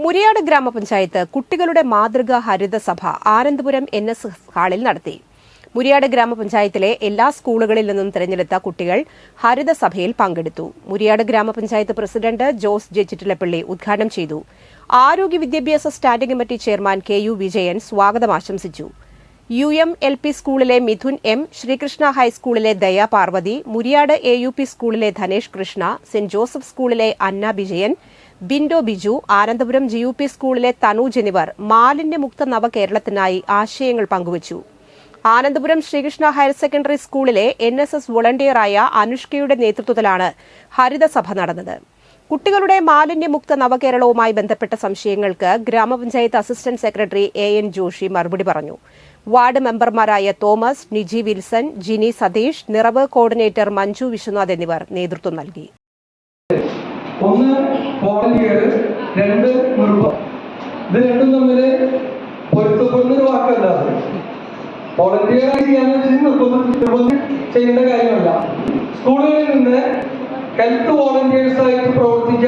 മുരിയാട് ഗ്രാമപഞ്ചായത്ത് കുട്ടികളുടെ മാതൃകാ ഹരിതസഭ ആനന്ദപുരം NS ഹാളിൽ നടത്തി. മുരിയാട് ഗ്രാമപഞ്ചായത്തിലെ എല്ലാ സ്കൂളുകളിൽ നിന്നും തിരഞ്ഞെടുത്ത കുട്ടികൾ ഹരിതസഭയിൽ പങ്കെടുത്തു. മുരിയാട് ഗ്രാമപഞ്ചായത്ത് പ്രസിഡന്റ് ജോസ് ജെ ചിറ്റിലപ്പള്ളി ഉദ്ഘാടനം ചെയ്തു. ആരോഗ്യ വിദ്യാഭ്യാസ standing committee chairman KU Vijayan സ്വാഗതം ആശംസിച്ചു. UM-LP സ്കൂളിലെ മിഥുൻ M, ശ്രീകൃഷ്ണ ഹൈസ്കൂളിലെ ദയ പാർവതി, മുരിയാട് AUP സ്കൂളിലെ ധനേഷ് കൃഷ്ണ, സെന്റ് ജോസഫ് സ്കൂളിലെ അന്ന വിജയൻ, ബിൻഡോ ബിജു, ആനന്ദപുരം GUP സ്കൂളിലെ തനൂജ് എന്നിവർ മാലിന്യമുക്ത നവകേരളത്തിനായി ആശയങ്ങൾ പങ്കുവച്ചു. ആനന്ദപുരം ശ്രീകൃഷ്ണ ഹയർ സെക്കൻഡറി സ്കൂളിലെ NSS വോളണ്ടിയറായ അനുഷ്കയുടെ നേതൃത്വത്തിലാണ് ഹരിതസഭ നടന്നത്. കുട്ടികളുടെ മാലിന്യമുക്ത നവകേരളവുമായി ബന്ധപ്പെട്ട സംശയങ്ങൾക്ക് ഗ്രാമപഞ്ചായത്ത് അസിസ്റ്റന്റ് സെക്രട്ടറി AN ജോഷി മറുപടി പറഞ്ഞു. വാർഡ് മെമ്പർമാരായ തോമസ്, നിജി വിൽസൺ, ജിനി സതീഷ്, നിറവ് കോർഡിനേറ്റർ മഞ്ജു വിശ്വനാഥ് എന്നിവർ നേതൃത്വം നൽകി. ഒന്ന് വോളണ്ടിയർ, രണ്ട് നിർഭർ. ഇത് രണ്ടും തമ്മിൽ പൊരുത്തപ്പെടുന്നൊരു വാക്കല്ല. വോളണ്ടിയർ ചെയ്യേണ്ട കാര്യമല്ല. സ്കൂളുകളിൽ നിന്ന് ഹെൽത്ത് വോളണ്ടിയേഴ്സായിട്ട് പ്രവർത്തിക്കാൻ